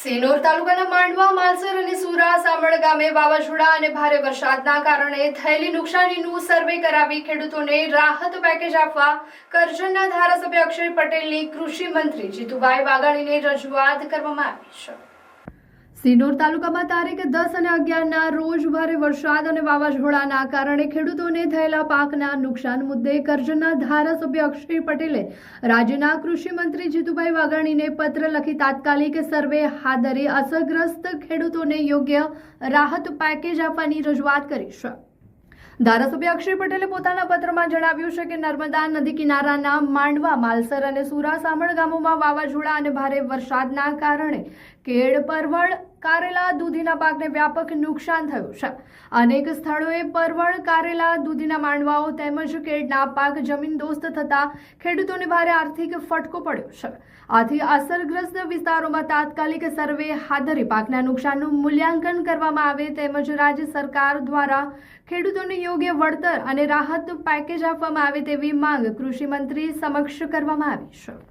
સિનોર તાલુકાના માંડવા, માલસર અને સુરા સામળ ગામે વાવાઝોડા અને ભારે વરસાદના કારણે થયેલી નુકસાનીનું સર્વે કરાવી ખેડૂતોને રાહત પેકેજ આપવા કરજણના ધારાસભ્ય અક્ષય પટેલની કૃષિ મંત્રી જીતુભાઈ વાઘાણીને રજૂઆત કરવામાં આવી છે। સિનોર તાલુકામાં તારીખ 10 અને 11ના રોજ ભારે વરસાદ અને વાવાઝોડાના કારણે ખેડૂતોને થયેલા પાકના નુકસાન મુદ્દે કરજણના ધારાસભ્ય અક્ષય પટેલે રાજ્યના કૃષિ મંત્રી જીતુભાઈ વાઘાણીને પત્ર લખી તાત્કાલિક સર્વે હાથ ધરી અસરગ્રસ્ત ખેડૂતોને યોગ્ય રાહત પેકેજ આપવાની રજૂઆત કરી છે। ધારાસભ્ય અક્ષય પટેલે પોતાના પત્રમાં જણાવ્યું છે કે નર્મદા નદી કિનારાના માંડવા, માલસર અને સુરા સામળ ગામોમાં વાવાઝોડા અને ભારે વરસાદના કારણે કેળ, પરવળ, કારેલા, દૂધીના પાકને વ્યાપક નુકસાન થયું છે। અનેક સ્થળોએ પરવળ, કારેલા, દૂધીના માંડવાઓ તેમજ કેળના પાક જમીનદોસ્ત થતા ખેડૂતોને ભારે આર્થિક ફટકો પડ્યો છે। આથી અસરગ્રસ્ત વિસ્તારોમાં તાત્કાલિક સર્વે હાથ ધરી પાકના નુકસાનનું મૂલ્યાંકન કરવામાં આવે તેમજ રાજ્ય સરકાર દ્વારા ખેડૂતોને યોગ્ય વળતર અને રાહત પેકેજ આપવામાં આવે તેવી માંગ કૃષિ મંત્રી સમક્ષ કરવામાં આવી છે।